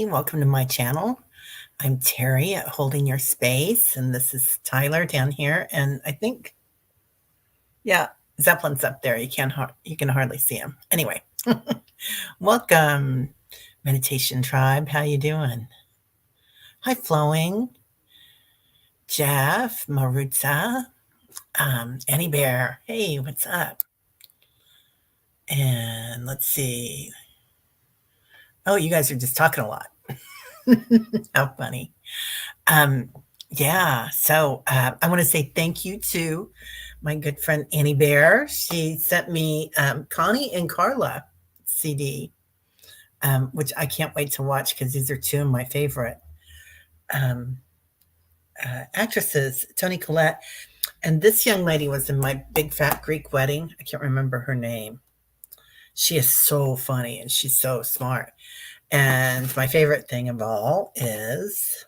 Welcome to my channel. I'm Terry at Holding Your Space, and this is Tyler down here. And I think, yeah, Zeppelin's up there. You can hardly see him. Anyway, welcome, Meditation Tribe. How you doing? Hi, Flowing, Jeff, Marutza, Annie Bear. Hey, what's up? And let's see. Oh, you guys are just talking a lot. How funny. Um, yeah, so I want to say thank you to my good friend Annie Bear. She sent me Connie and Carla CD, which I can't wait to watch because these are two of my favorite um, actresses, Toni Collette. And this young lady was in my big fat Greek wedding. I can't remember her name. She is so funny and she's so smart. And my favorite thing of all is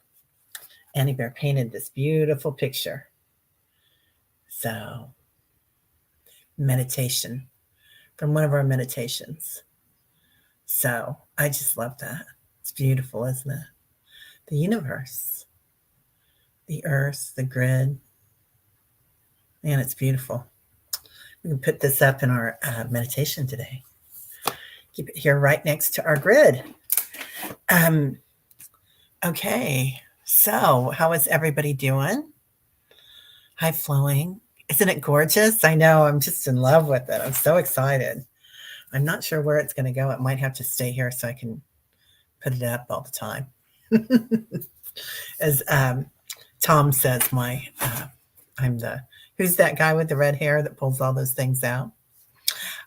Annie Bear painted this beautiful picture. So, meditation from one of our meditations. So, I just love that. It's beautiful, isn't it? The universe, the earth, the grid. Man, it's beautiful. We can put this up in our meditation today. Keep it here right next to our grid. Okay, so how is everybody doing? Hi, Flowing. Isn't it gorgeous? I know, I'm just in love with it. I'm so excited. I'm not sure where it's going to go. It might have to stay here so I can put it up all the time. As Tom says, I'm the, who's that guy with the red hair that pulls all those things out?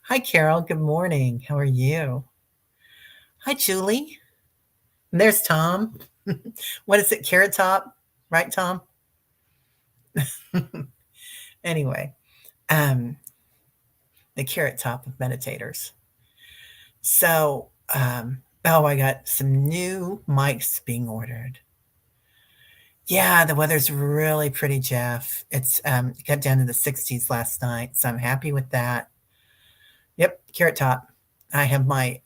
Hi, Carol. Good morning. How are you? Hi, Julie. And there's Tom. What is it? Carrot Top? Right, Tom? Anyway, the Carrot Top of meditators. So, oh, I got some new mics being ordered. Yeah, the weather's really pretty, Jeff. It got down to the 60s last night, so I'm happy with that. Yep, Carrot Top. I have my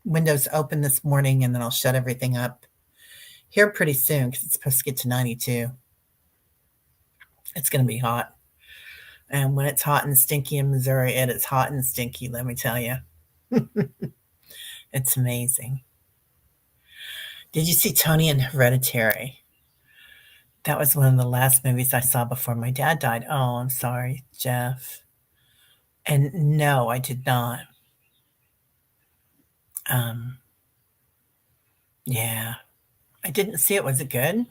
windows open this morning, and then I'll shut everything up here pretty soon because it's supposed to get to 92. It's going to be hot. And when it's hot and stinky in Missouri, it is hot and stinky, let me tell you. It's amazing. Did you see Tony in Hereditary? That was one of the last movies I saw before my dad died. Oh, I'm sorry, Jeff. And no, I did not. Yeah, I didn't see it. Was it good?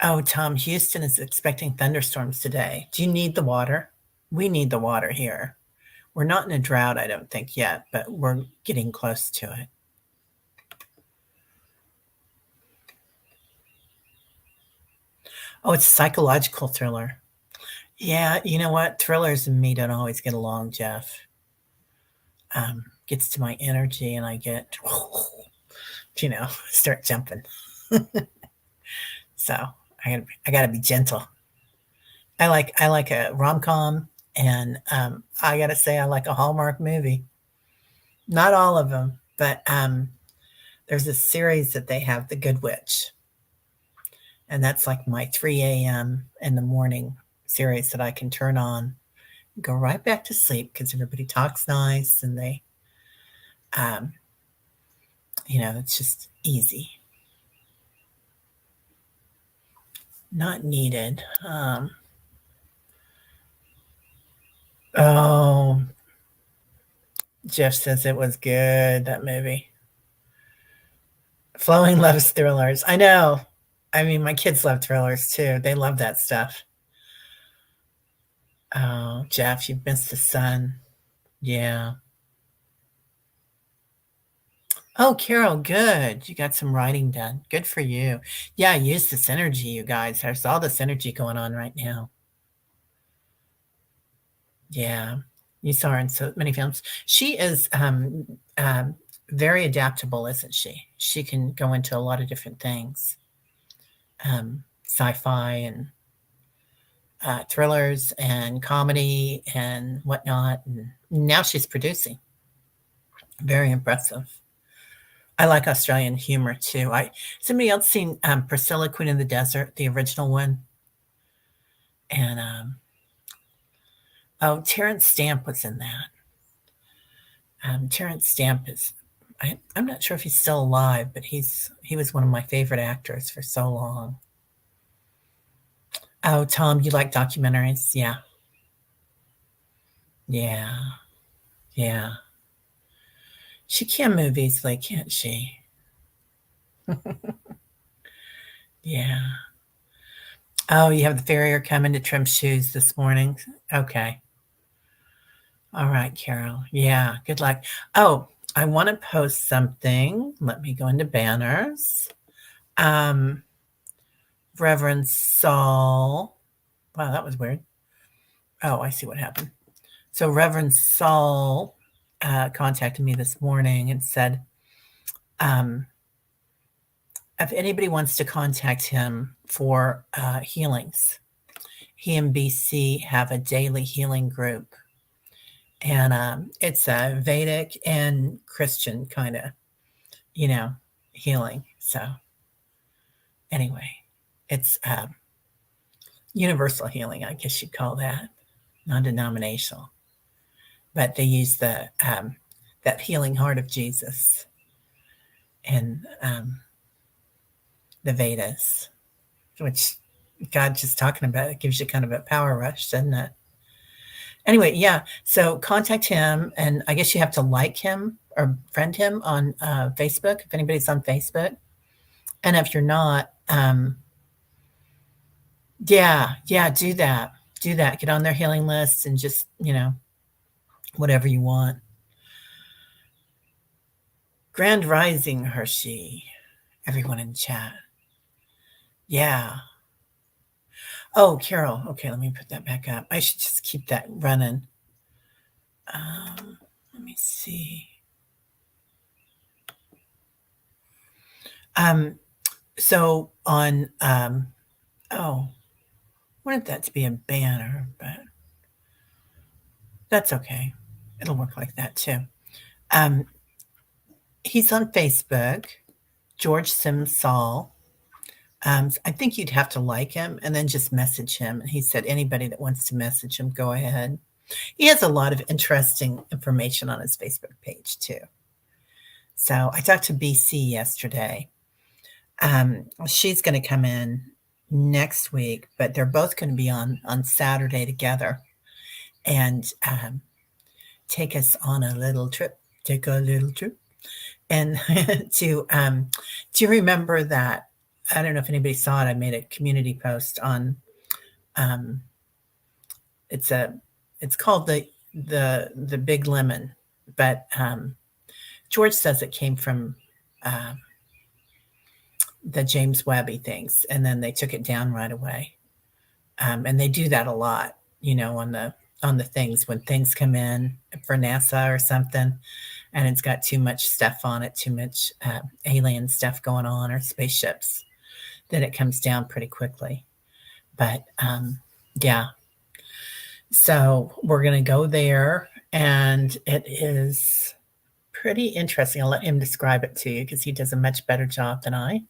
Oh, Tom, Houston is expecting thunderstorms today. Do you need the water? We need the water here. We're not in a drought, I don't think yet, but we're getting close to it. Oh, it's a psychological thriller. Yeah, you know what? Thrillers and me don't always get along, Jeff. Gets to my energy and I get, start jumping. So I gotta be gentle. I like a rom com, and I gotta say I like a Hallmark movie. Not all of them, but there's a series that they have, The Good Witch, and that's like my 3 a.m. in the morning series that I can turn on, go right back to sleep because everybody talks nice and they, it's just easy. Not needed. Oh, Jeff says it was good, that movie. Flowing loves thrillers. I know. I mean, my kids love thrillers too. They love that stuff. Oh, Jeff, you've missed the sun. Yeah. Oh, Carol, good. You got some writing done. Good for you. Yeah, use this energy, you guys. There's all this energy going on right now. Yeah. You saw her in so many films. She is very adaptable, isn't she? She can go into a lot of different things, sci-fi and thrillers and comedy and whatnot. And now she's producing. Very impressive. I like Australian humor too. I somebody else seen Priscilla Queen of the Desert, the original one, and oh, Terrence Stamp was in that. Terrence Stamp is. I'm not sure if he's still alive, but he was one of my favorite actors for so long. Oh, Tom, you like documentaries? Yeah, yeah, yeah. She can move easily, can't she? Yeah. Oh, you have the farrier coming to trim shoes this morning? Okay. All right, Carol. Yeah, good luck. Oh, I want to post something. Let me go into banners. Um, Reverend Saul. Wow, that was weird. Oh, I see what happened. So, Reverend Saul contacted me this morning and said, um, if anybody wants to contact him for healings, he and BC have a daily healing group. And it's a Vedic and Christian kind of, you know, healing. So, anyway, it's universal healing, I guess you'd call that, non denominational. But they use that healing heart of Jesus and the Vedas, which God just talking about it gives you kind of a power rush, doesn't it? Anyway, yeah. So contact him, and I guess you have to like him or friend him on Facebook if anybody's on Facebook. And if you're not, yeah, yeah, do that. Do that. Get on their healing list and just, whatever you want. Grand Rising, Hershey. Everyone in chat. Yeah. Oh, Carol. Okay, let me put that back up. I should just keep that running. Let me see. So on, oh, wanted that to be a banner, but that's okay. It'll work like that too. Um, he's on Facebook, George Sims Saul. I think you'd have to like him and then just message him. And he said anybody that wants to message him, go ahead. He has a lot of interesting information on his Facebook page too. So I talked to BC yesterday. She's going to come in next week, but they're both going to be on Saturday together and take us on a little trip. Take a little trip, and to remember that. I don't know if anybody saw it. I made a community post on. Um, it's a. It's called the Big Lemon, but George says it came from the James Webby things, and then they took it down right away. And they do that a lot, on the things when things come in for NASA or something, and it's got too much stuff on it, too much alien stuff going on, or spaceships, then it comes down pretty quickly. But yeah, so we're going to go there, and it is pretty interesting. I'll let him describe it to you because he does a much better job than I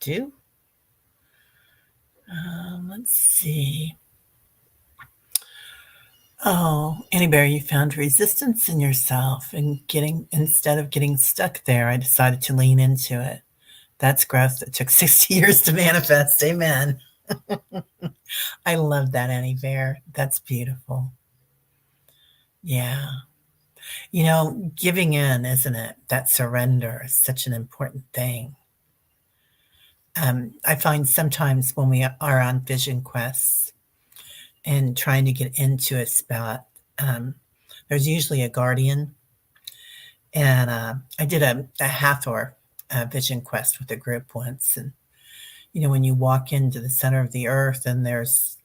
do. Let's see. Oh, Annie Bear, you found resistance in yourself and instead of getting stuck there, I decided to lean into it. That's growth that took 60 years to manifest. Amen. I love that, Annie Bear. That's beautiful. Yeah. Giving in, isn't it? That surrender is such an important thing. I find sometimes when we are on vision quests and trying to get into a spot, there's usually a guardian. And I did a Hathor vision quest with a group once. And, when you walk into the center of the earth and there's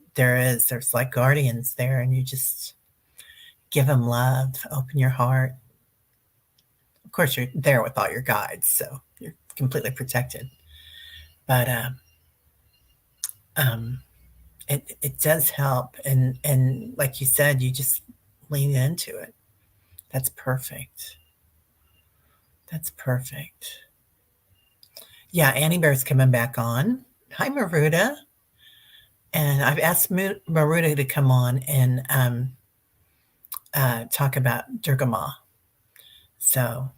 like guardians there, and you just give them love, open your heart. Of course, you're there with all your guides, so you're completely protected. But it does help, and like you said, you just lean into it. That's perfect. That's perfect. Yeah, Annie Bear's coming back on. Hi, Maruta. And I've asked Maruta to come on and talk about Durga Ma. So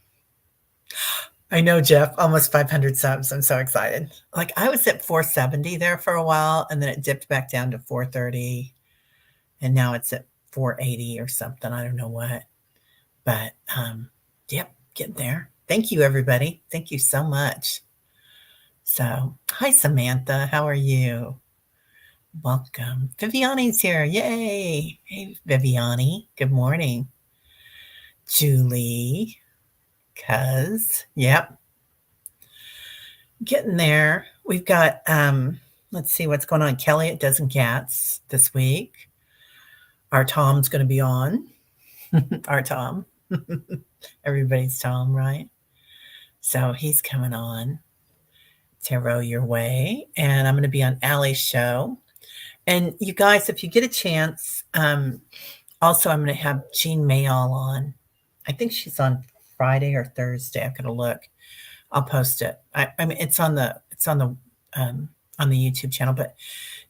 I know, Jeff, almost 500 subs. I'm so excited. Like I was at 470 there for a while, and then it dipped back down to 430, and now it's at 480 or something. I don't know what, but yep, getting there. Thank you, everybody. Thank you so much. So, hi, Samantha. How are you? Welcome. Viviani's here. Yay. Hey, Viviani. Good morning. Julie. Cuz. Yep. Getting there. We've got, let's see what's going on. Kelly at Dozen Cats this week. Our Tom's going to be on. Our Tom. Everybody's Tom, right? So he's coming on. Tarot your way. And I'm going to be on Allie's show. And you guys, if you get a chance, also I'm going to have Jean Mayall on. I think she's on Friday or Thursday. I've got to look. I'll post it. I mean, it's on the YouTube channel, but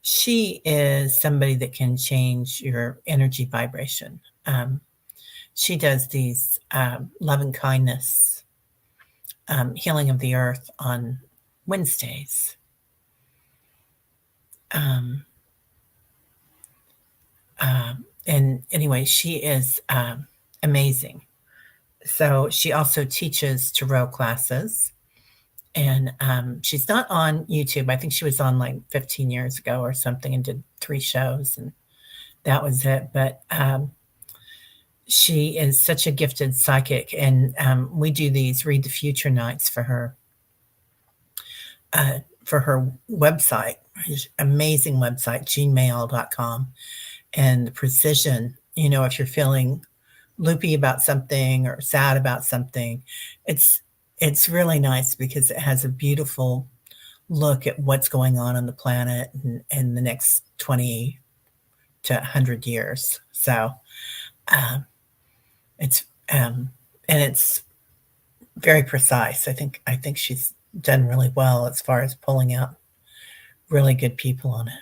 she is somebody that can change your energy vibration. She does these love and kindness healing of the earth on Wednesdays. And anyway, she is amazing. So she also teaches tarot classes, and she's not on YouTube. I think she was on like 15 years ago or something and did 3 shows, and that was it. But she is such a gifted psychic, and we do these read the future nights for her website, amazing website, jeanmayall.com. And the precision, if you're feeling loopy about something or sad about something, it's really nice because it has a beautiful look at what's going on the planet in the next 20 to 100 years. So it's and it's very precise. I think she's done really well as far as pulling out really good people on it.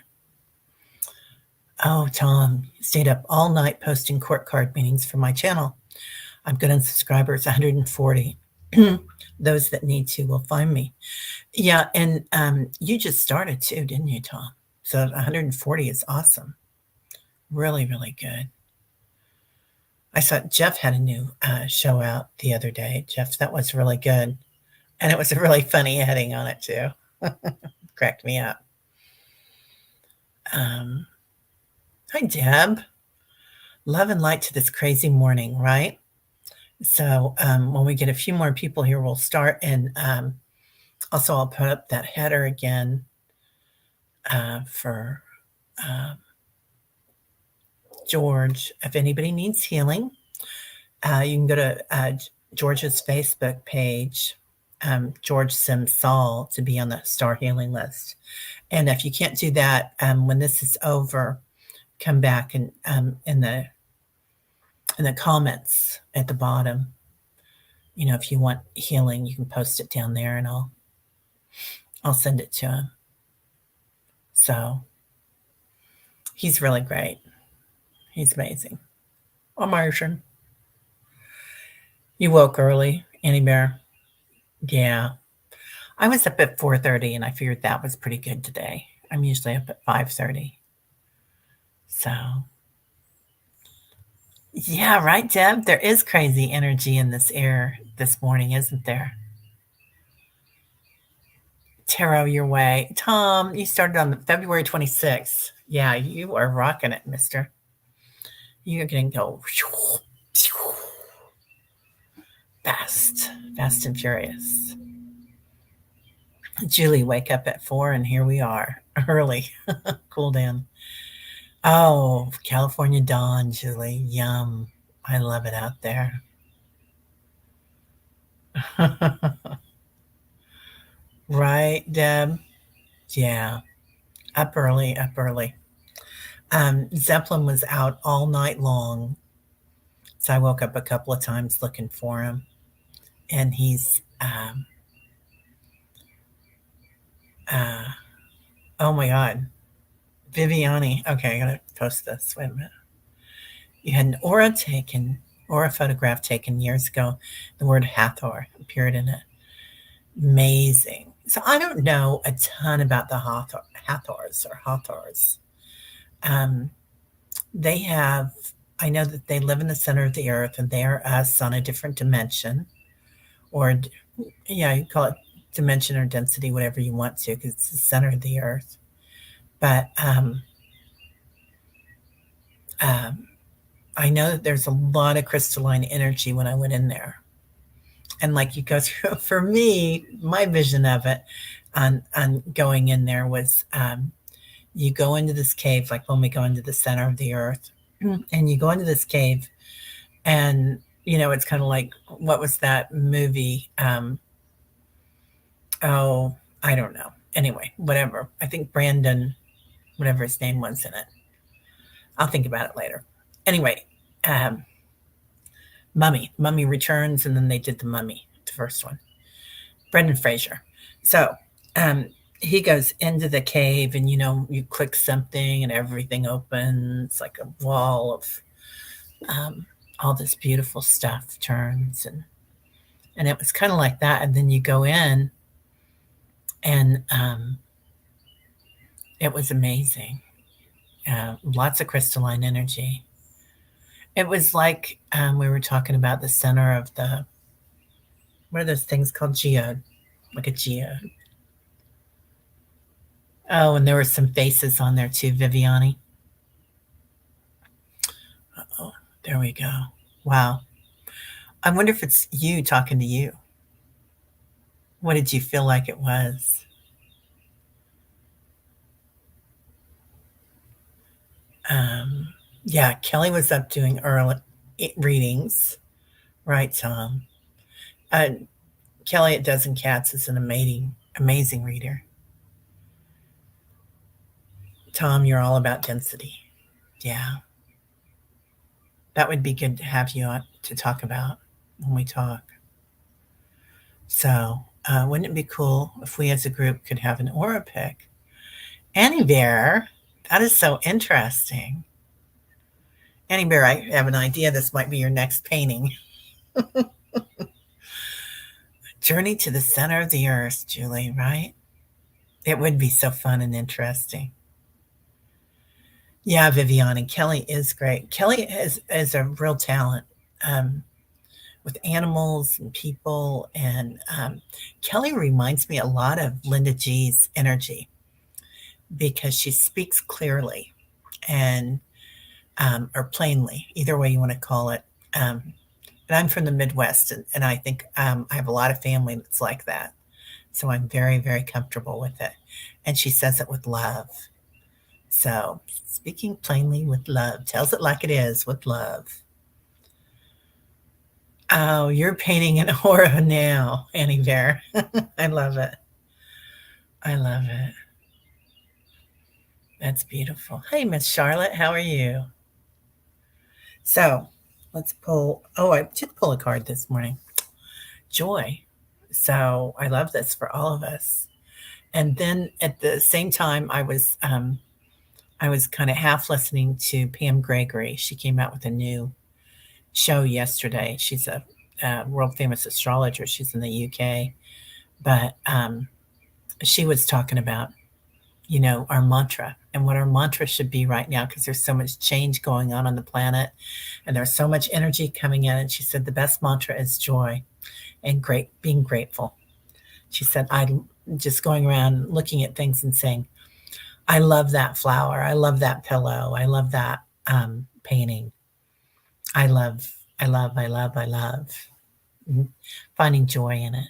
Oh, Tom, you stayed up all night posting court card meetings for my channel. I've got on subscribers 140. Those that need to will find me. Yeah, and you just started too, didn't you, Tom? So 140 is awesome. Really, really good. I saw Jeff had a new show out the other day. Jeff, that was really good. And it was a really funny heading on it too. Cracked me up. Hi, Deb. Love and light to this crazy morning, right? So when we get a few more people here, we'll start. And also, I'll put up that header again for George. If anybody needs healing, you can go to George's Facebook page, George Sims Saul, to be on the Star Healing list. And if you can't do that, when this is over, come back and in the comments at the bottom, if you want healing, you can post it down there, and I'll send it to him. So he's really great. He's amazing. Martian. You woke early, Annie Bear? Yeah. I was up at 4:30, and I figured that was pretty good today. I'm usually up at 5:30. So, yeah, right, Deb? There is crazy energy in this air this morning, isn't there? Tarot your way. Tom, you started on February 26th. Yeah, you are rocking it, mister. You're going to go fast and furious. Julie, wake up at 4, and here we are. Early. Cool down. Oh, California dawn, Julie. Yum. I love it out there. Right, Deb? Yeah. Up early. Zeppelin was out all night long. So I woke up a couple of times looking for him. and he's uh, oh my God, Viviani. Okay, I gotta post this. Wait a minute. You had an aura photograph taken years ago. The word Hathor appeared in it. Amazing. So I don't know a ton about the Hathors or Hathors. Um, they have, I know that they live in the center of the earth and they are us on a different dimension, or, yeah, you call it dimension or density, whatever you want to, because it's the center of the earth. But um, I know that there's a lot of crystalline energy when I went in there. And like you go through, for me, my vision of it on going in there was you go into this cave, like when we go into the center of the earth, and you go into this cave, and it's kind of like, what was that movie? Oh, I don't know. Anyway, whatever. I think Brandon, whatever his name was in it. I'll think about it later. Anyway, um, Mummy Returns, and then they did the Mummy, the first one. Brendan Fraser. So um, he goes into the cave, and you click something, and everything opens like a wall of all this beautiful stuff turns, and it was kind of like that. And then you go in, and it was amazing. Lots of crystalline energy. It was like we were talking about the center of the, what are those things called? Geode, like a geode. Oh, and there were some faces on there too, Viviani. Oh, there we go. Wow. I wonder if it's you talking to you. What did you feel like it was? Um, yeah, Kelly was up doing early readings, right, Tom? Uh, Kelly at Dozen Cats is an amazing reader. Tom, you're all about density. Yeah, that would be good to have you on to talk about when we talk. So, wouldn't it be cool if we as a group could have an aura pick? Annie Bear, that is so interesting. Annie Bear, I have an idea. This might be your next painting. Journey to the center of the earth, Julie, right? It would be so fun and interesting. Yeah, Viviani, Kelly is great. Kelly is a real talent um, with animals and people. And Kelly reminds me a lot of Linda G's energy because she speaks clearly and or plainly, either way you want to call it. And I'm from the Midwest, and I think I have a lot of family that's like that. So I'm very, very comfortable with it. And she says it with love. So speaking plainly with love, tells it like it is with love. Oh, you're painting an aura now, Annie Bear. I love it. I love it. That's beautiful. Hey, Miss Charlotte, how are you? So let's pull. Oh, I did pull a card this morning. Joy. So I love this for all of us. And then at the same time, I was kind of half listening to Pam Gregory. She came out with a new show yesterday. She's a world famous astrologer. She's in the UK, but she was talking about our mantra and what our mantra should be right now because there's so much change going on the planet, and there's so much energy coming in. And she said the best mantra is joy and being grateful. She said I just going around looking at things and saying, I love that flower. I love that pillow. I love that painting. I love. Mhm. Finding joy in it.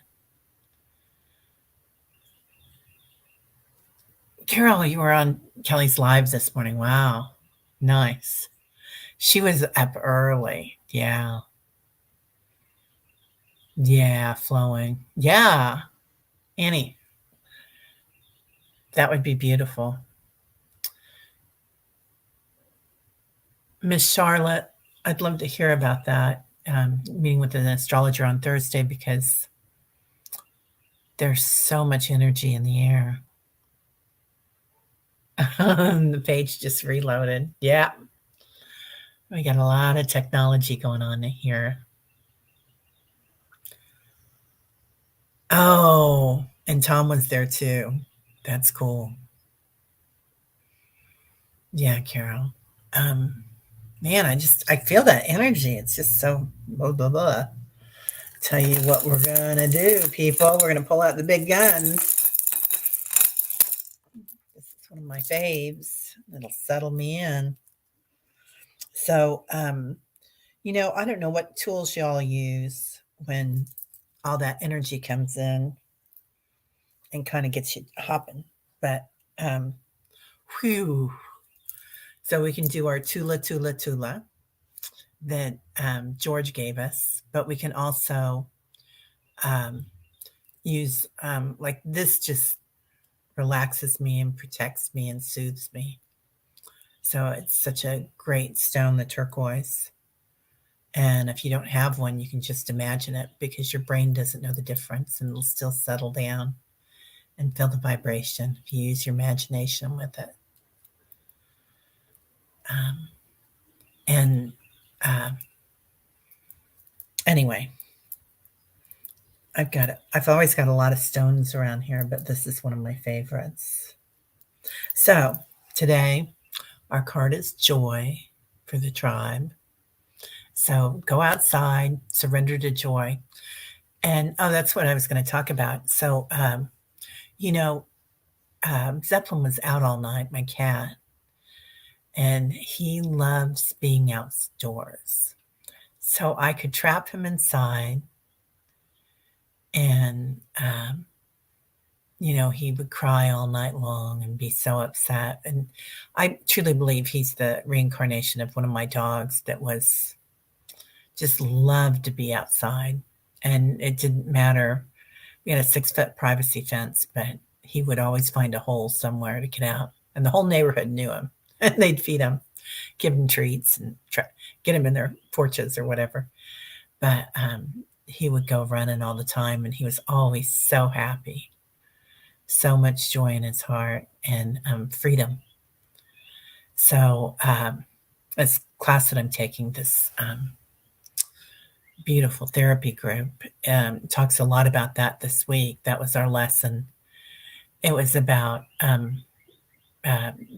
Carol, you were on Kelly's live this morning. Wow. Nice. She was up early. Yeah. Yeah, flowing. Yeah. Annie, that would be beautiful. Miss Charlotte, I'd love to hear about that. meeting with an astrologer on Thursday because there's so much energy in the air. The page just reloaded. Yeah, we got a lot of technology going on here. Oh, and Tom was there too. That's cool. Yeah, Carol. Um, Man, I feel that energy. It's just so blah blah blah. Tell you what we're gonna do, people. We're gonna pull out the big guns. This is one of my faves. It'll settle me in. So, I don't know what tools y'all use when all that energy comes in and kind of gets you hopping. But um, whew. So we can do our Tula Tula Tula that George gave us, but we can also um, use like this just relaxes me and protects me and soothes me. So it's such a great stone, the turquoise. And if you don't have one, you can just imagine it because your brain doesn't know the difference and it'll still settle down and feel the vibration if you use your imagination with it. Um, and uh, anyway, I've always got a lot of stones around here, but this is one of my favorites. So today, our card is joy for the tribe. So go outside, surrender to joy. And oh, that's what I was going to talk about. So, you know, Zeppelin was out all night, my cat, and he loves being outdoors. So I could trap him inside, and he would cry all night long and be so upset. And I truly believe he's the reincarnation of one of my dogs that was just loved to be outside. And it didn't matter. We had a 6-foot privacy fence, but he would always find a hole somewhere to get out. And the whole neighborhood knew him. And they'd feed him, give him treats, and get him in their porches or whatever. But he would go running all the time, and he was always so happy. So much joy in his heart and freedom. So this class that I'm taking, this beautiful therapy group, talks a lot about that this week. That was our lesson. It was about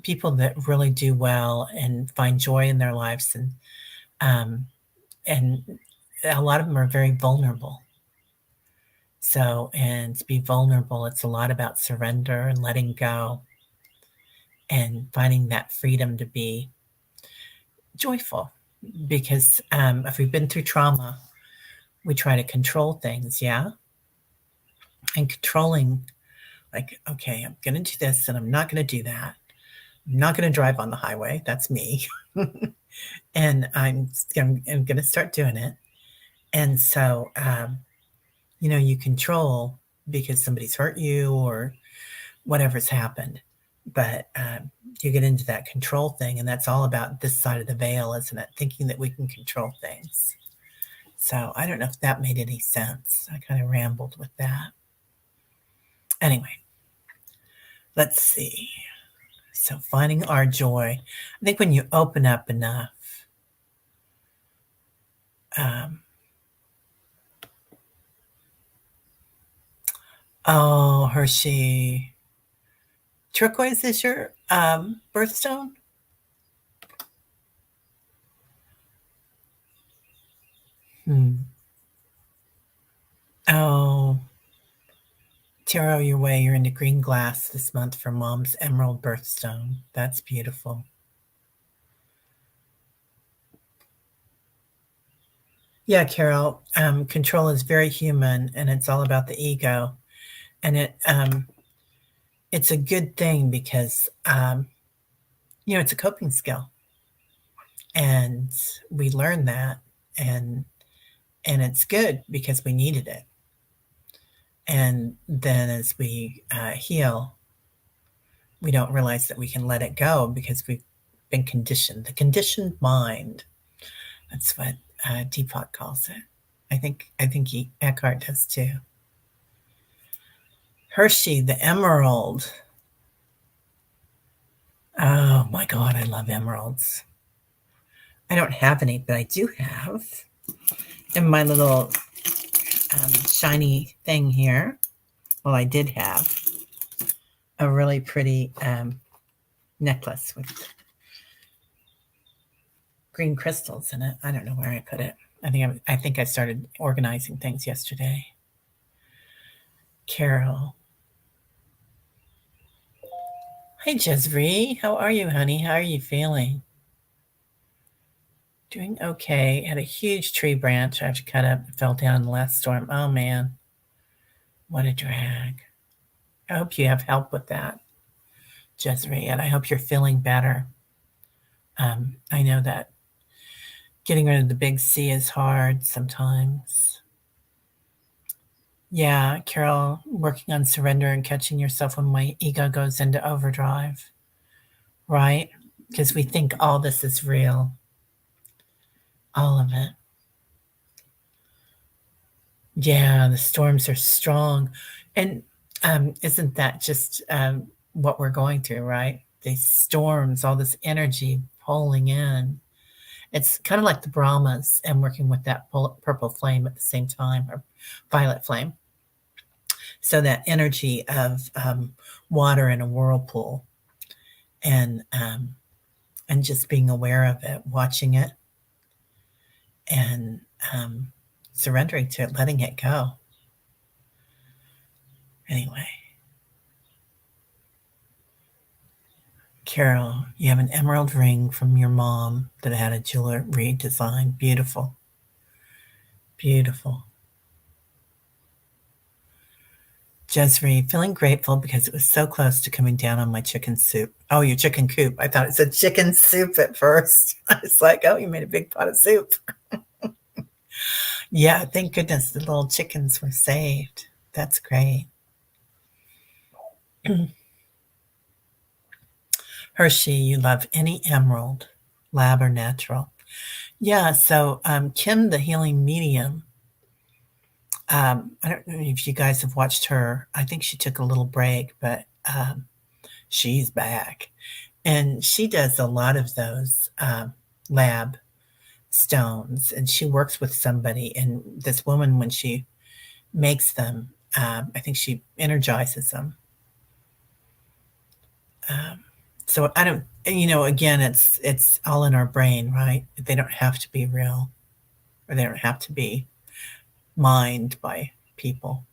people that really do well and find joy in their lives, um, and a lot of them are very vulnerable. So, and to be vulnerable, it's a lot about surrender and letting go and finding that freedom to be joyful. Because if we've been through trauma, we try to control things, yeah? And controlling, like, okay, I'm going to do this and I'm not going to do that. I'm not going to drive on the highway. That's me. And I'm going to start doing it. And so, you control because somebody's hurt you or whatever's happened. But you get into that control thing, and that's all about this side of the veil, isn't it? Thinking that we can control things. So I don't know if that made any sense. I kind of rambled with that. Anyway, let's see. So finding our joy. I think when you open up enough, oh, Hershey. Turquoise is your birthstone? Oh, tarot your way. You're into green glass this month for Mom's emerald birthstone. That's beautiful. Yeah, Carol. Control is very human, and it's all about the ego. And it's a good thing because it's a coping skill, and we learn that, and it's good because we needed it. And then as we heal, we don't realize that we can let it go because we've been conditioned. The conditioned mind. That's what Deepak calls it. I think Eckhart does too. Hershey, the emerald. Oh my God, I love emeralds. I don't have any, but I do have in my little shiny thing here. Well, I did have a really pretty necklace with green crystals in it. I don't know where I put it. I think I started organizing things yesterday. Carol. Hi, Jezree. How are you, honey? How are you feeling? Doing okay. Had a huge tree branch I have to cut up. It fell down in the last storm. Oh, man. What a drag. I hope you have help with that, Jezree, and I hope you're feeling better. I know that getting rid of the big C is hard sometimes. Yeah, Carol, working on surrender and catching yourself when my ego goes into overdrive, right? Because we think all this is real, all of it. Yeah, the storms are strong. And isn't that just what we're going through, right? These storms, all this energy pulling in. It's kind of like the Brahmas and working with that purple flame at the same time, or violet flame. So that energy of water in a whirlpool, and um, and just being aware of it, watching it, and surrendering to it, letting it go. Anyway, Carol, you have an emerald ring from your mom that had a jewelry design. Beautiful. Beautiful. Jezree, feeling grateful because it was so close to coming down on my chicken soup. Oh, your chicken coop. I thought it said chicken soup at first. I was like, oh, you made a big pot of soup. Yeah, thank goodness the little chickens were saved. That's great. Hershey, you love any emerald, lab or natural. Yeah, so Kim, the healing medium, I don't know if you guys have watched her. I think she took a little break, but she's back. And she does a lot of those lab stones, and she works with somebody. And this woman, when she makes them, I think she energizes them. Um, so I don't, again, it's all in our brain, right? They don't have to be real, or they don't have to be mined by people.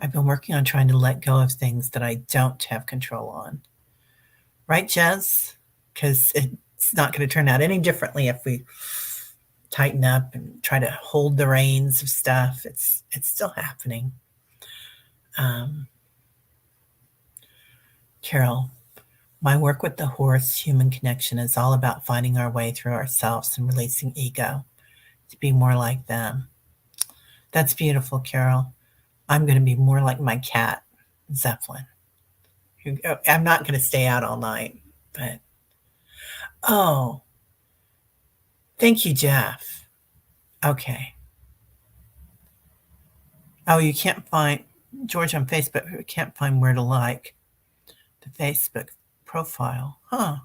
I've been working on trying to let go of things that I don't have control on. Right, Jez? Because it's not going to turn out any differently if we tighten up and try to hold the reins of stuff. It's still happening. Um, Carol, my work with the horse human connection is all about finding our way through ourselves and releasing ego to be more like them. That's beautiful, Carol. I'm going to be more like my cat, Zeppelin. I'm not going to stay out all night, but oh, thank you, Jeff. Okay. Oh, you can't find George on Facebook. You can't find where to like the Facebook profile. Huh.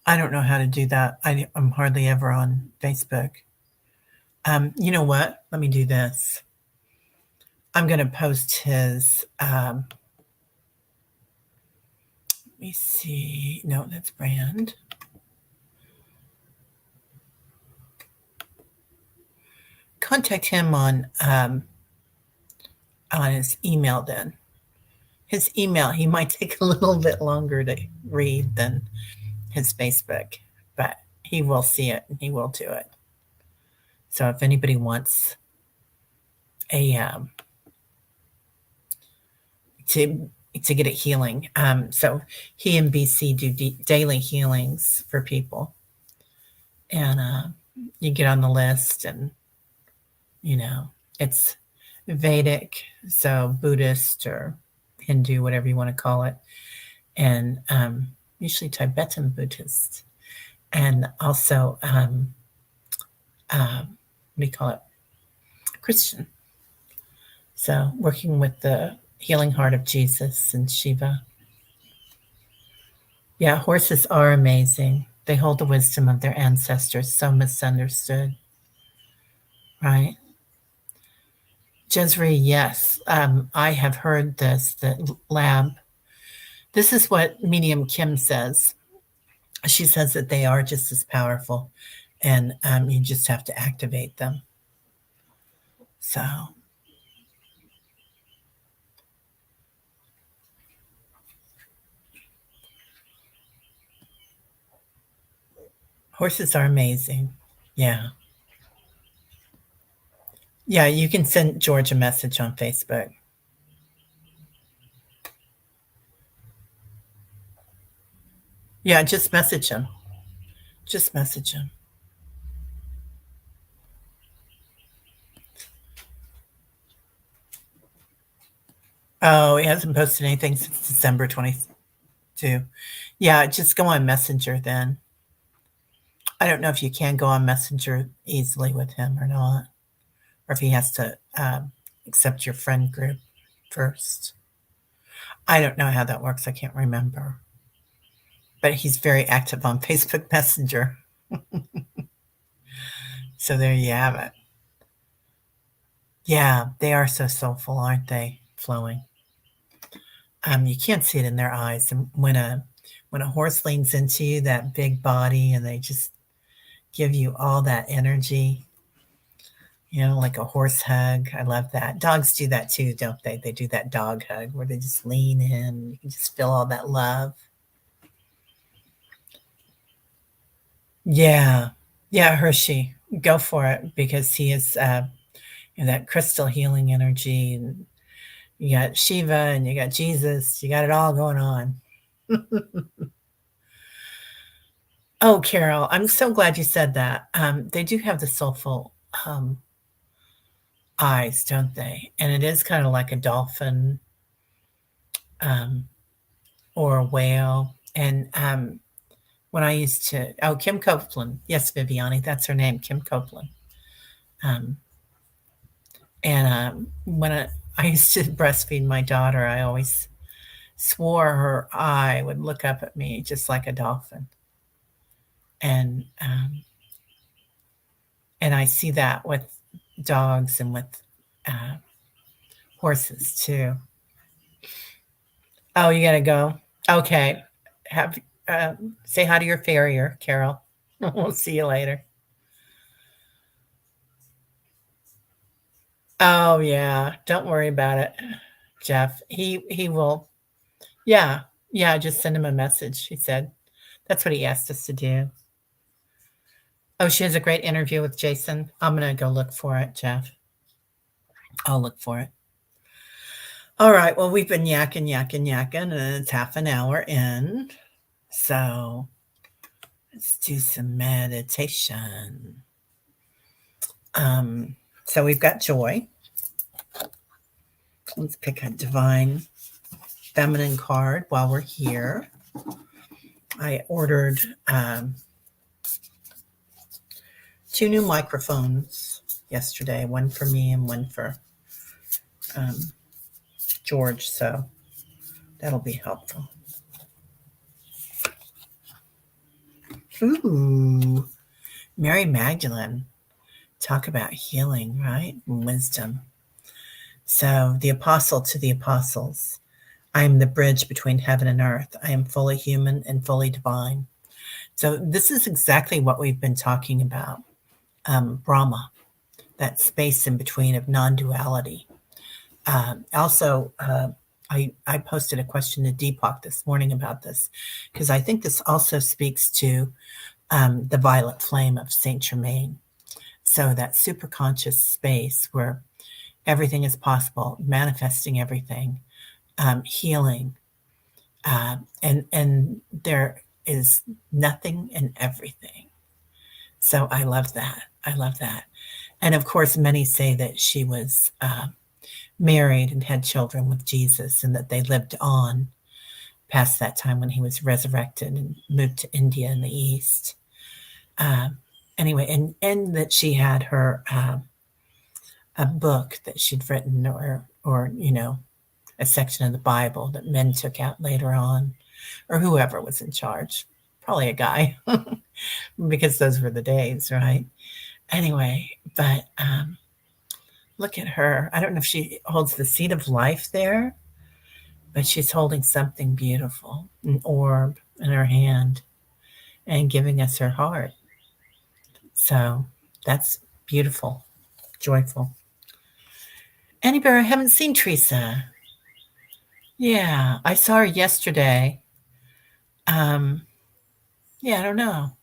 I don't know how to do that. I'm hardly ever on Facebook. You know what? Let me do this. I'm going to post his. Let me see. No, that's brand. Contact him on his email then. His email, he might take a little bit longer to read than his Facebook, but he will see it and he will do it. So if anybody wants a to get a healing, so he and BC do daily healings for people, and you get on the list, and it's Vedic, so Buddhist or Hindu, whatever you want to call it, and usually Tibetan Buddhist, and also what do you call it? Christian. So working with the healing heart of Jesus and Shiva. Yeah, horses are amazing. They hold the wisdom of their ancestors, so misunderstood, right? Jezreel, yes, I have heard this, that lab. This is what medium Kim says. She says that they are just as powerful, and you just have to activate them. So, horses are amazing. Yeah. Yeah, you can send George a message on Facebook. Yeah, just message him. Just message him. Oh, he hasn't posted anything since December 22. Yeah, just go on Messenger then. I don't know if you can go on Messenger easily with him or not, or if he has to accept your friend group first. I don't know how that works. I can't remember. But he's very active on Facebook Messenger. So there you have it. Yeah, they are so soulful, aren't they? Flowing. You can't see it in their eyes. And when a horse leans into you, that big body, and they just give you all that energy, like a horse hug. I love that. Dogs do that too, don't they? They do that dog hug where they just lean in. You can just feel all that love. Yeah. Yeah, Hershey. Go for it because he is that crystal healing energy. And you got Shiva and you got Jesus. You got it all going on. Oh, Carol, I'm so glad you said that. They do have the soulful eyes, don't they? And it is kind of like a dolphin um, or a whale. And when I used to, oh, Kim Copeland. Yes, Viviani, that's her name, Kim Copeland. Um, and when I used to breastfeed my daughter, I always swore her eye would look up at me just like a dolphin. And I see that with dogs and with uh, horses too. Oh, you gotta go. Okay. Have say hi to your farrier, Carol. We'll see you later. Oh yeah, don't worry about it, Jeff. He will. Yeah, yeah. Just send him a message. He said that's what he asked us to do. Oh, she has a great interview with Jason. I'm gonna go look for it, Jeff. I'll look for it. All right. Well, we've been yakking, yakking, yakking, and it's half an hour in. So let's do some meditation. Um, so we've got joy. Let's pick a divine feminine card while we're here. I ordered 2 new microphones yesterday, one for me and one for George, so that'll be helpful. Ooh, Mary Magdalene. Talk about healing, right? And wisdom. So, the apostle to the apostles. I am the bridge between heaven and earth. I am fully human and fully divine. So, this is exactly what we've been talking about. Brahma, that space in between of non duality. Also, I posted a question to Deepak this morning about this because I think this also speaks to the violet flame of Saint Germain. So that superconscious space where everything is possible, manifesting everything, healing, and there is nothing and everything. So I love that. I love that. And of course, many say that she was married and had children with Jesus, and that they lived on past that time when he was resurrected and moved to India in the East. Anyway, and that she had her a book that she'd written, or a section of the Bible that men took out later on, or whoever was in charge, probably a guy, because those were the days, right? Anyway, but look at her. I don't know if she holds the seed of life there, but she's holding something beautiful, an orb in her hand, and giving us her heart. So that's beautiful, joyful. Annie Bear, I haven't seen Teresa. Yeah, I saw her yesterday. Um, yeah, I don't know.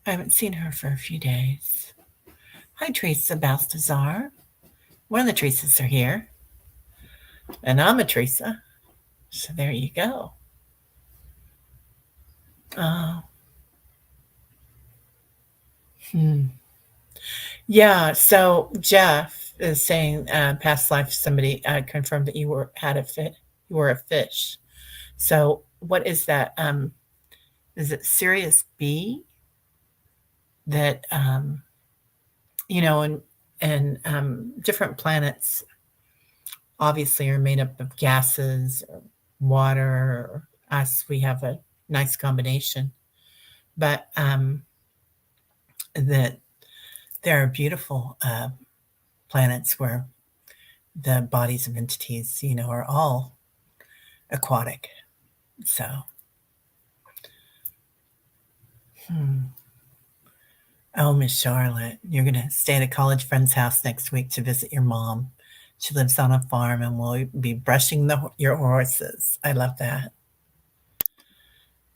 I haven't seen her for a few days. Hi, Teresa Balthazar. One of the Teresas are here, and I'm a Teresa. So there you go. Oh, hmm. Yeah. So Jeff is saying, past life. Somebody confirmed that you were a fish. So what is that? Is it Sirius B that and different planets obviously are made up of gases, or water, or us. We have a nice combination, but that there are beautiful planets where the bodies of entities, are all aquatic. So, hmm. Oh, Miss Charlotte, you're going to stay at a college friend's house next week to visit your mom. She lives on a farm and will be brushing your horses. I love that.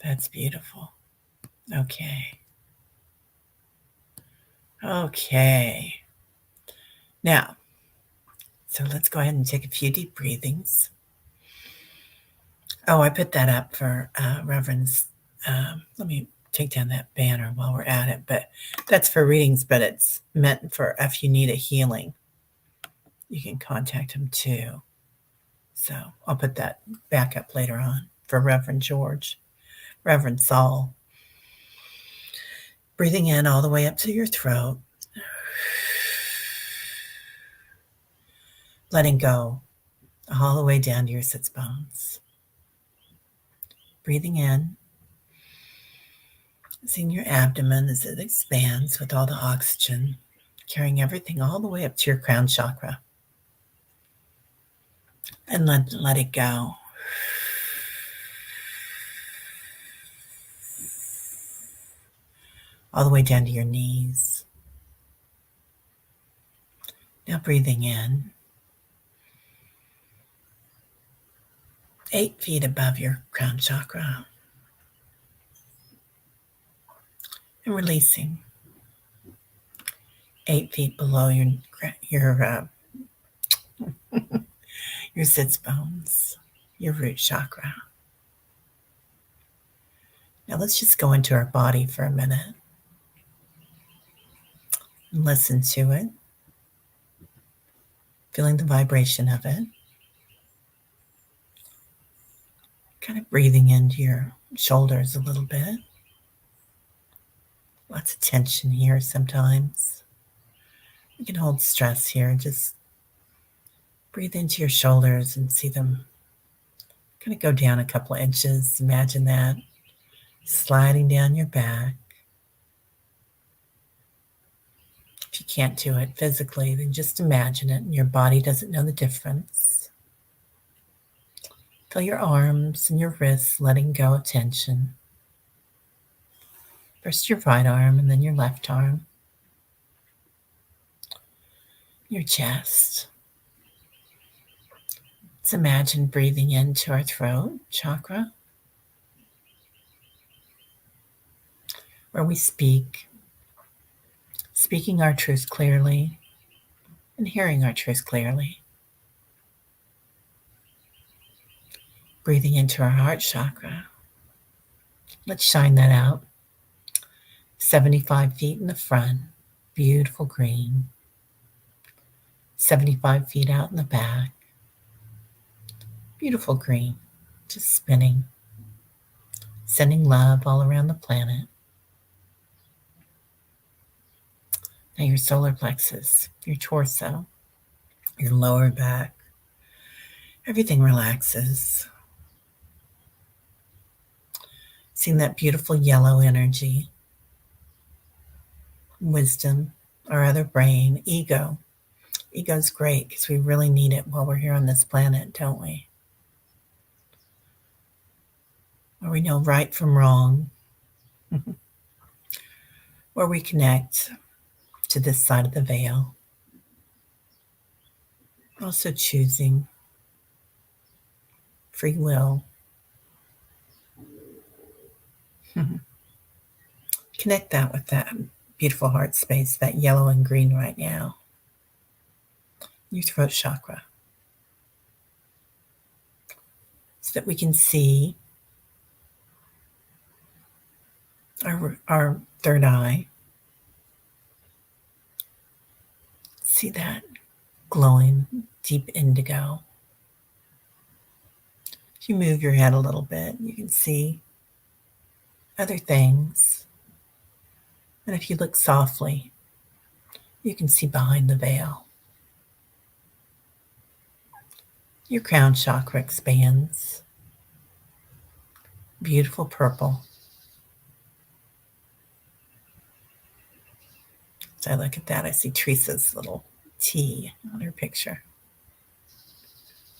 That's beautiful. Okay. Okay. Now, so let's go ahead and take a few deep breathings. Oh, I put that up for Reverend's. Let me take down that banner while we're at it. But that's for readings, but it's meant for if you need a healing, you can contact him too. So I'll put that back up later on for Reverend George, Reverend Saul. Breathing in all the way up to your throat, letting go all the way down to your sits bones. Breathing in, seeing your abdomen as it expands with all the oxygen, carrying everything all the way up to your crown chakra. And let it go. All the way down to your knees. Now breathing in, 8 feet above your crown chakra. And releasing, 8 feet below your sits bones, your root chakra. Now let's just go into our body for a minute and listen to it, feeling the vibration of it. Kind of breathing into your shoulders a little bit. Lots of tension here sometimes. You can hold stress here. Just breathe into your shoulders and see them kind of go down a couple of inches. Imagine that sliding down your back. If you can't do it physically, then just imagine it, and your body doesn't know the difference. Feel your arms and your wrists letting go of tension. First your right arm and then your left arm. Your chest. Let's imagine breathing into our throat chakra, where we speaking our truth clearly and hearing our truth clearly. Breathing into our heart chakra. Let's shine that out. 75 feet in the front, beautiful green. 75 feet out in the back, beautiful green, just spinning, sending love all around the planet. Now your solar plexus, your torso, your lower back, everything relaxes. Seeing that beautiful yellow energy, wisdom, our other brain, ego. Ego's great because we really need it while we're here on this planet, don't we? Where we know right from wrong, where we connect to this side of the veil. Also choosing free will. Connect that with that beautiful heart space, that yellow and green right now. Your throat chakra. So that we can see our third eye. See that glowing deep indigo. If you move your head a little bit, you can see other things. And if you look softly, you can see behind the veil. Your crown chakra expands. Beautiful purple. As I look at that, I see Teresa's little T on her picture.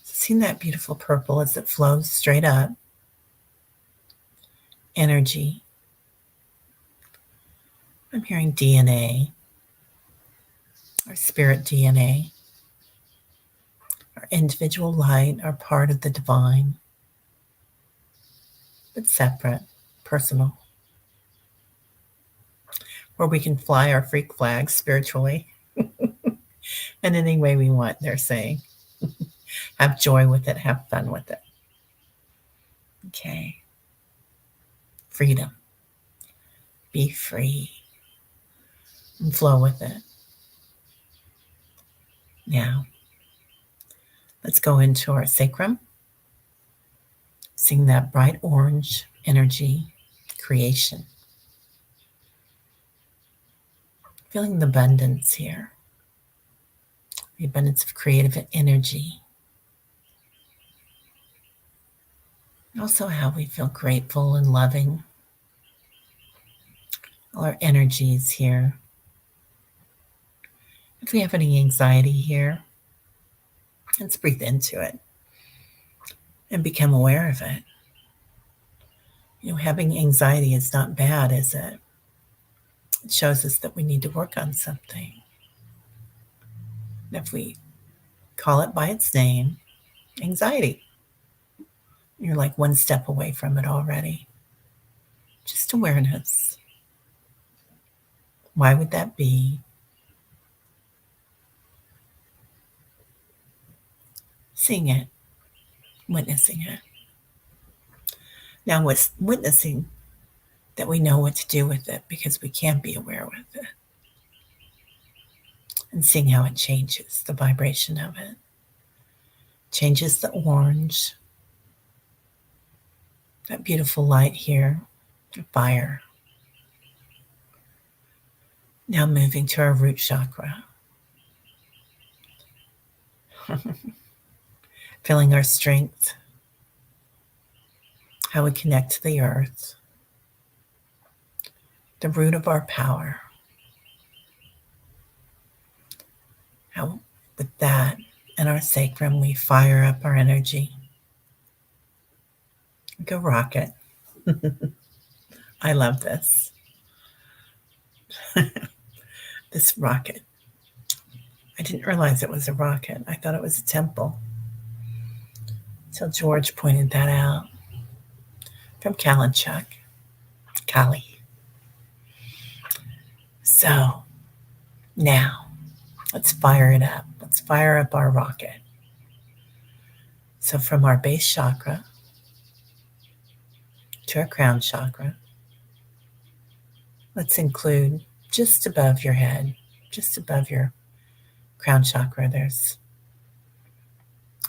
Seeing that beautiful purple as it flows straight up. Energy. I'm hearing DNA. Our spirit DNA. Our individual light, our part of the divine. But separate, personal. Where we can fly our freak flag spiritually in any way we want, they're saying. Have joy with it, have fun with it. Okay. Freedom. Be free. And flow with it. Now, let's go into our sacrum. Seeing that bright orange energy, creation. Feeling the abundance here. The abundance of creative energy. Also how we feel grateful and loving. All our energies here. If we have any anxiety here, let's breathe into it and become aware of it. You know, having anxiety is not bad, is it? It shows us that we need to work on something. And if we call it by its name, anxiety, you're like one step away from it already. Just awareness. Why would that be? Seeing it, witnessing it. Now, what's witnessing that we know what to do with it because we can be aware with it. And seeing how it changes, the vibration of it. Changes the orange. That beautiful light here, the fire. Now moving to our root chakra. Feeling our strength. How we connect to the earth. The root of our power. How with that and our sacrum we fire up our energy. Like a rocket. I love this. This rocket. I didn't realize it was a rocket. I thought it was a temple. Until George pointed that out. From Kalinchuk. Kali. So, now, let's fire it up. Let's fire up our rocket. So from our base chakra to our crown chakra, let's include just above your head, just above your crown chakra, there's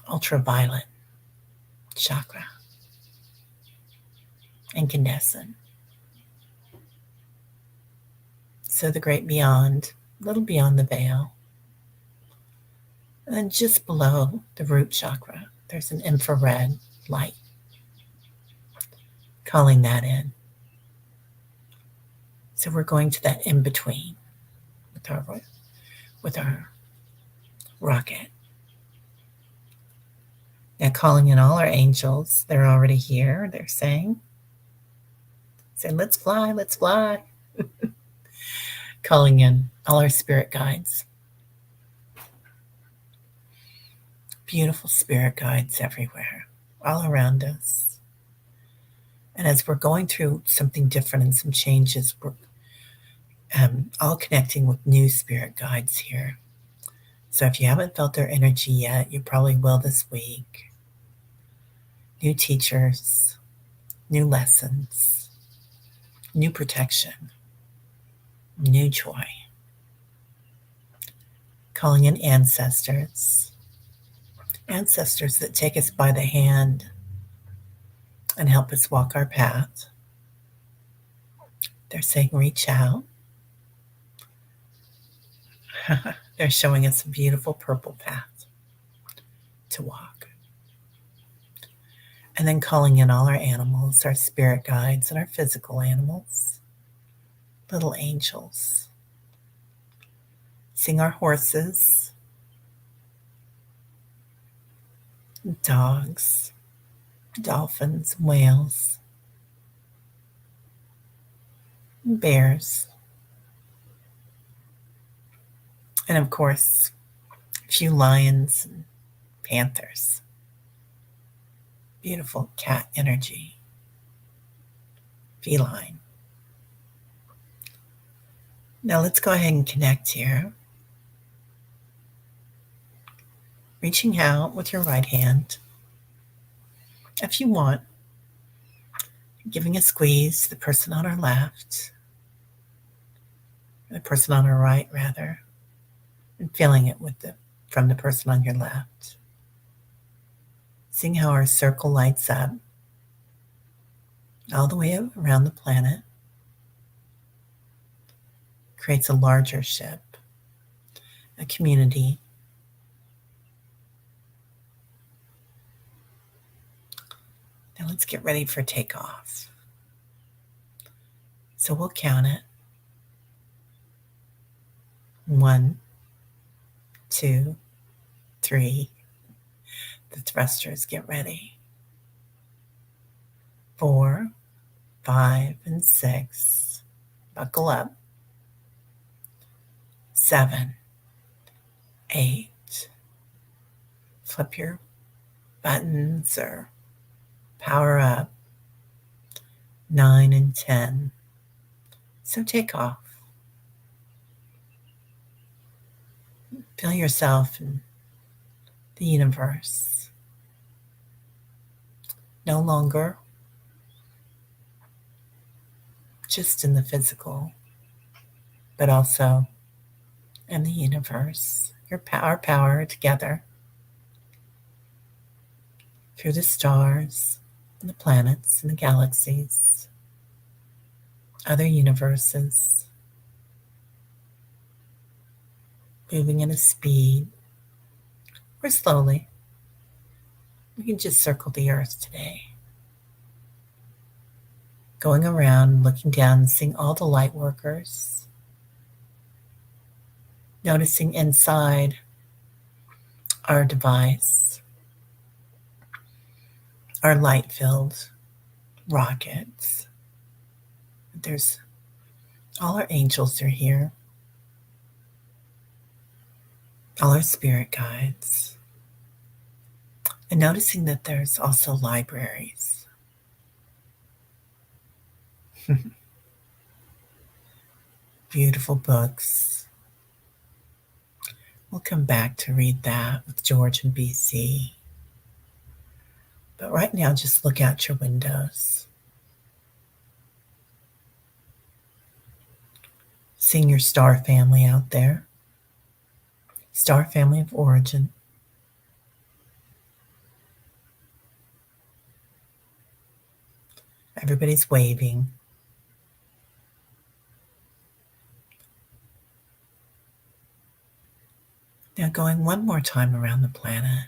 ultraviolet chakra, incandescent. So the great beyond, a little beyond the veil. And then just below the root chakra, there's an infrared light, calling that in. So we're going to that in between with our rocket. Now calling in all our angels. They're already here. They're saying, let's fly, let's fly. Calling in all our spirit guides. Beautiful spirit guides everywhere, all around us. And as we're going through something different and some changes, we're all connecting with new spirit guides here. So if you haven't felt their energy yet, you probably will this week. New teachers, new lessons, new protection, new joy. Calling in ancestors that take us by the hand and help us walk our path. They're saying, reach out. They're showing us a beautiful purple path to walk. And then calling in all our animals, our spirit guides, and our physical animals, little angels. Seeing our horses, dogs, dolphins, whales, bears, and of course, a few lions and panthers. Beautiful cat energy, feline. Now let's go ahead and connect here. Reaching out with your right hand. If you want, giving a squeeze to the person on our left, the person on our right, rather, and feeling it from the person on your left. Seeing how our circle lights up all the way around the planet, creates a larger ship, a community. Now let's get ready for takeoff. So we'll count it. 1, 2, 3. The thrusters get ready. 4, 5, and 6. Buckle up. 7, 8. Flip your buttons or power up. 9 and 10. So take off. Feel yourself in the universe. No longer just in the physical, but also in the universe. Our power together through the stars and the planets and the galaxies, other universes, moving at a speed or slowly. We can just circle the earth today. Going around, looking down, seeing all the light workers. Noticing inside our device, our light-filled rockets. There's all our angels are here. All our spirit guides. And noticing that there's also libraries. Beautiful books. We'll come back to read that with George and BC. But right now, just look out your windows. Seeing your star family out there. Star family of origin. Everybody's waving. Now going one more time around the planet,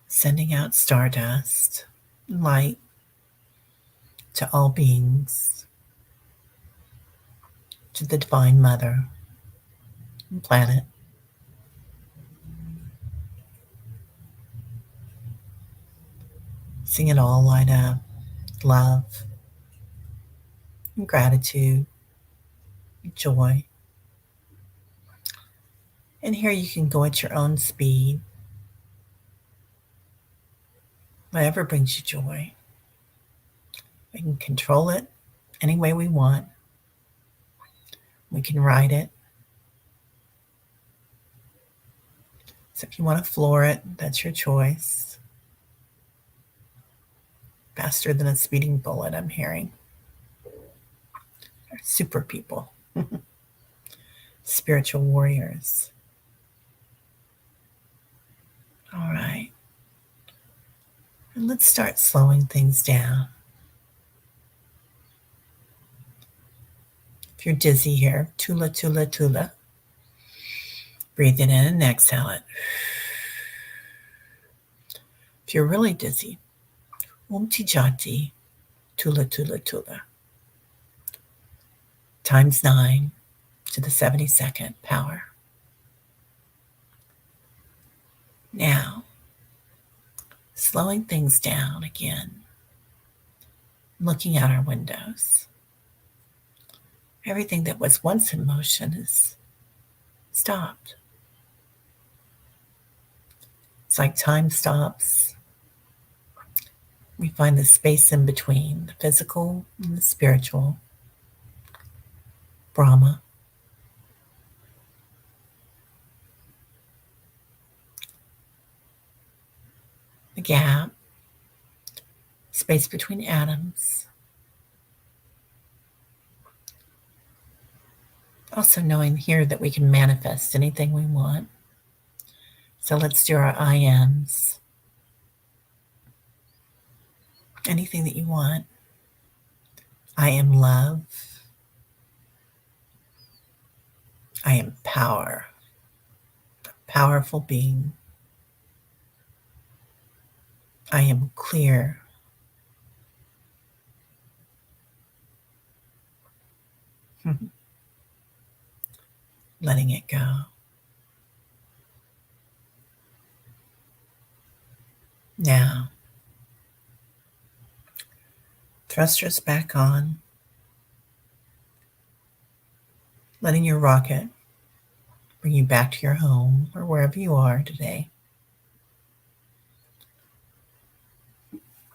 sending out stardust, light to all beings, to the Divine Mother and planet. Seeing it all light up, love and gratitude, joy. And here you can go at your own speed, whatever brings you joy. We can control it any way we want. We can ride it. So if you want to floor it, that's your choice. Faster than a speeding bullet, I'm hearing. They're super people, spiritual warriors. All right. And let's start slowing things down. If you're dizzy here, tula, tula, tula. Breathe it in and exhale it. If you're really dizzy, umti jati, tula, tula, tula. Times 9 to the 72nd power. Now, slowing things down again, looking out our windows. Everything that was once in motion is stopped. It's like time stops. We find the space in between the physical and the spiritual. Brahma. The gap. Space between atoms. Also knowing here that we can manifest anything we want. So let's do our I ams. Anything that you want. I am love. I am power. A powerful being. I am clear. Letting it go. Now, thrusters back on. Letting your rocket bring you back to your home or wherever you are today.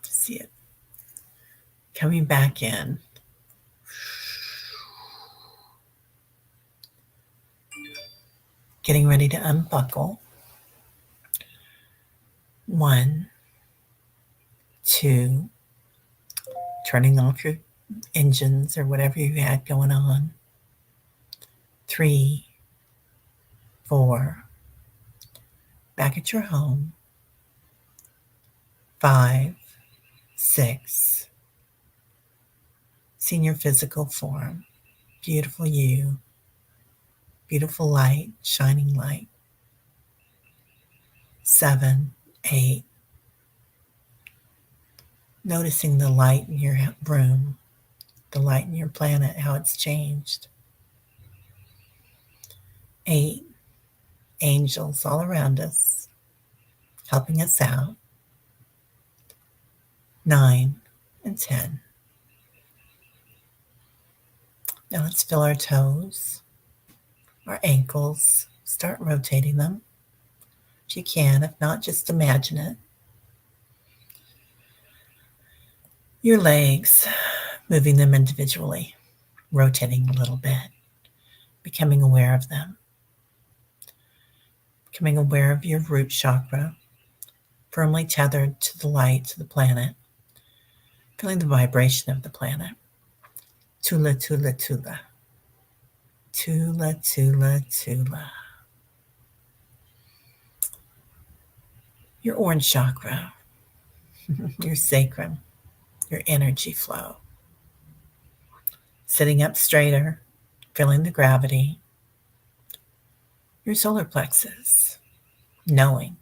See it coming back in. Getting ready to unbuckle. 1, 2, turning off your engines or whatever you had going on. 3, 4, back at your home. 5, 6, seeing your physical form, beautiful you, beautiful light, shining light. 7, 8, noticing the light in your room, the light in your planet, how it's changed. 8, angels all around us, helping us out. 9 and 10. Now let's feel our toes, our ankles, start rotating them. If you can, if not, just imagine it. Your legs, moving them individually, rotating a little bit, becoming aware of them. Becoming aware of your root chakra, firmly tethered to the light, to the planet. Feeling the vibration of the planet. Tula, tula, tula. Tula, tula, tula. Your orange chakra, your sacrum, your energy flow. Sitting up straighter, feeling the gravity. Your solar plexus, knowing,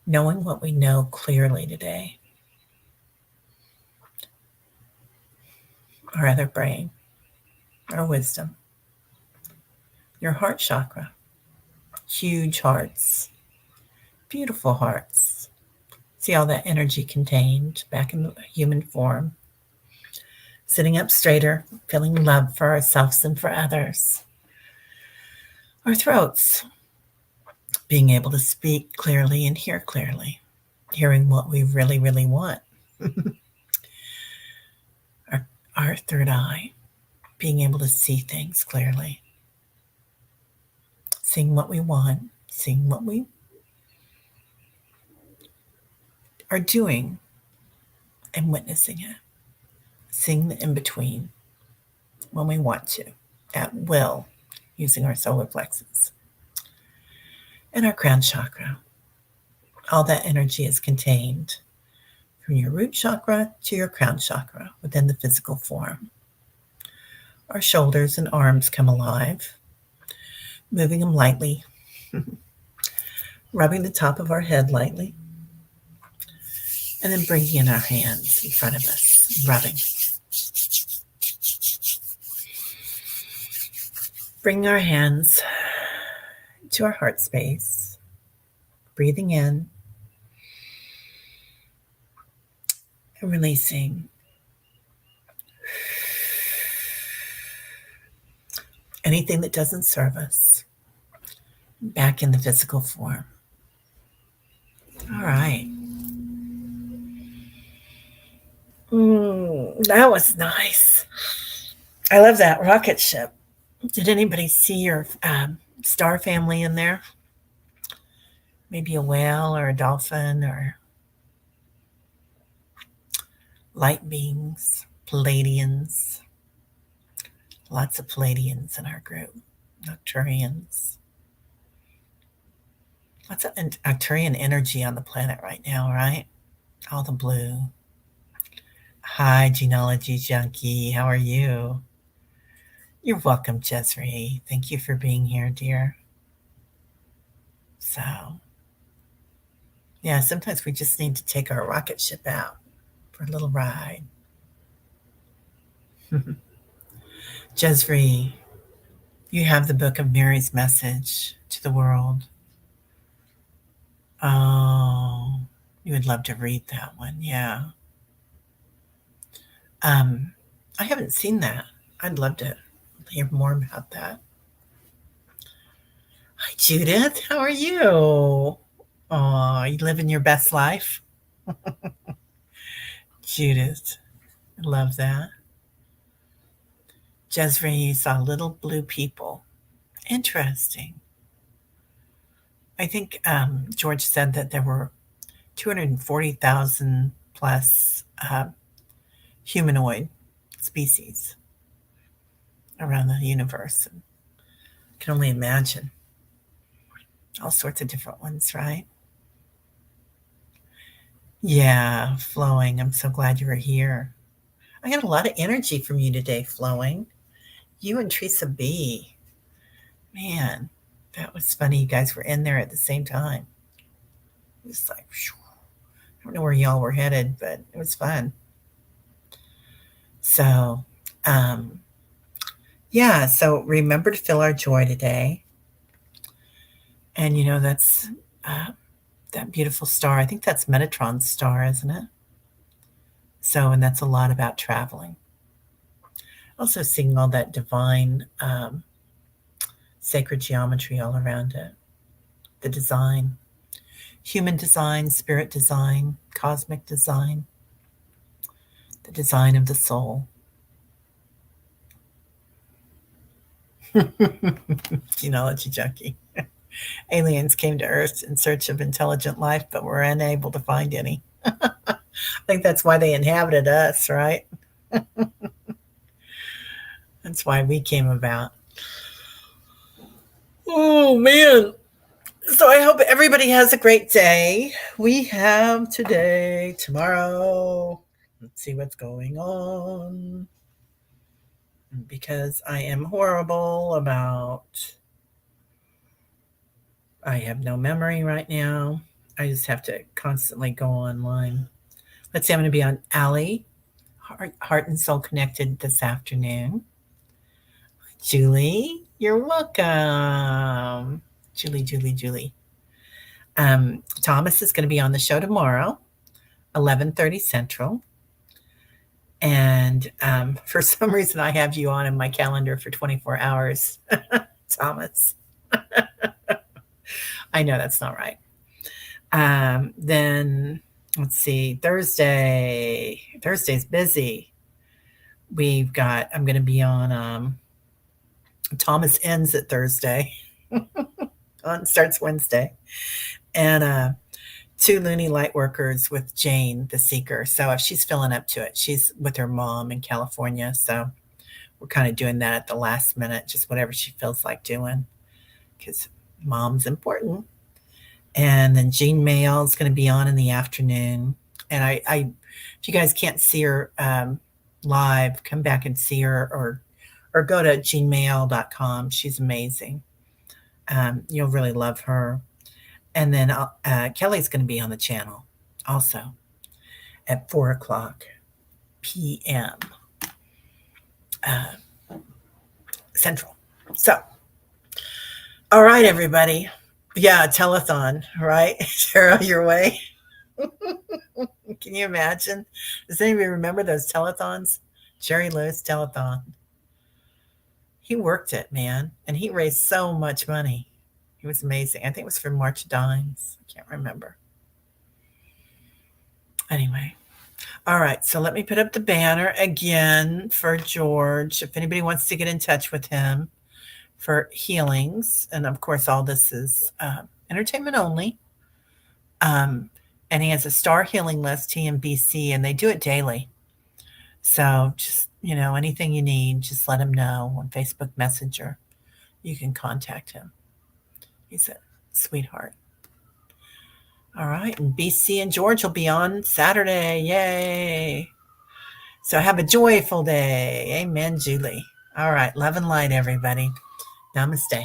knowing what we know clearly today. Our other brain, our wisdom. Your heart chakra, huge hearts, beautiful hearts. See all that energy contained back in human form. Sitting up straighter, feeling love for ourselves and for others. Our throats, being able to speak clearly and hear clearly, hearing what we really, really want. our, our third eye, being able to see things clearly, seeing what we want, seeing what we are doing, and witnessing it, seeing the in between when we want to, at will, using our solar plexus. And our crown chakra, all that energy is contained from your root chakra to your crown chakra within the physical form. Our shoulders and arms come alive, moving them lightly, rubbing the top of our head lightly, and then bringing in our hands in front of us, rubbing. Bringing our hands to our heart space, breathing in and releasing. Anything that doesn't serve us back in the physical form. All right. That was nice. I love that rocket ship. Did anybody see your star family in there? Maybe a whale or a dolphin or light beings, Palladians. Lots of Palladians in our group. Arcturians. Lots of Arcturian energy on the planet right now, right? All the blue. Hi, Genealogy Junkie. How are you? You're welcome, Jezree. Thank you for being here, dear. So, yeah, sometimes we just need to take our rocket ship out for a little ride. Jezree, you have the book of Mary's message to the world. Oh, you would love to read that one, yeah. I haven't seen that. I'd love to hear more about that. Hi, Judith. How are you? Oh, you living your best life? Judith, I love that. Jezreel, you saw little blue people. Interesting. I think George said that there were 240,000 plus humanoid species around the universe. And I can only imagine all sorts of different ones, right? Yeah, Flowing. I'm so glad you were here. I got a lot of energy from you today, Flowing. You and Teresa B. Man, that was funny. You guys were in there at the same time. It was like, whew. I don't know where y'all were headed, but it was fun. So, um, yeah, so remember to feel our joy today. And you know, that's that beautiful star. I think that's Metatron's star, isn't it? So, and that's a lot about traveling. Also, seeing all that divine sacred geometry all around it, the design, human design, spirit design, cosmic design, the design of the soul. Genealogy junkie. Aliens came to Earth in search of intelligent life, but were unable to find any. I think that's why they inhabited us, right? That's why we came about. Oh, man. So I hope everybody has a great day. We have today, tomorrow. Let's see what's going on. Because I am horrible about I have no memory right now. I just have to constantly go online. Let's see, I'm going to be on Allie, Heart and Soul Connected this afternoon. Julie, you're welcome. Julie. Thomas is going to be on the show tomorrow, 11:30 Central. And for some reason, I have you on in my calendar for 24 hours, Thomas. I know that's not right. Then let's see, Thursday's busy. I'm going to be on, Thomas ends at Thursday, starts Wednesday. And two Looney Light Workers with Jane, the Seeker. So if she's filling up to it, she's with her mom in California. So we're kind of doing that at the last minute, just whatever she feels like doing, because mom's important. And then Jean Mail is going to be on in the afternoon. And if you guys can't see her live, come back and see her, or go to jeanmail.com. She's amazing. You'll really love her. And then Kelly's going to be on the channel also at 4:00 p.m. Central. So, all right, everybody. Yeah, telethon, right? Cheryl, your way. Can you imagine? Does anybody remember those telethons? Jerry Lewis telethon. He worked it, man, and he raised so much money. It was amazing. I think it was for March of Dimes. I can't remember. Anyway. All right. So let me put up the banner again for George. If anybody wants to get in touch with him for healings, and of course, all this is entertainment only. And he has a star healing list, TMBC, and they do it daily. So just, anything you need, just let him know on Facebook Messenger. You can contact him. He's a sweetheart. All right. And BC and George will be on Saturday. Yay. So have a joyful day. Amen, Julie. All right. Love and light, everybody. Namaste.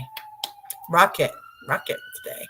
Rocket today.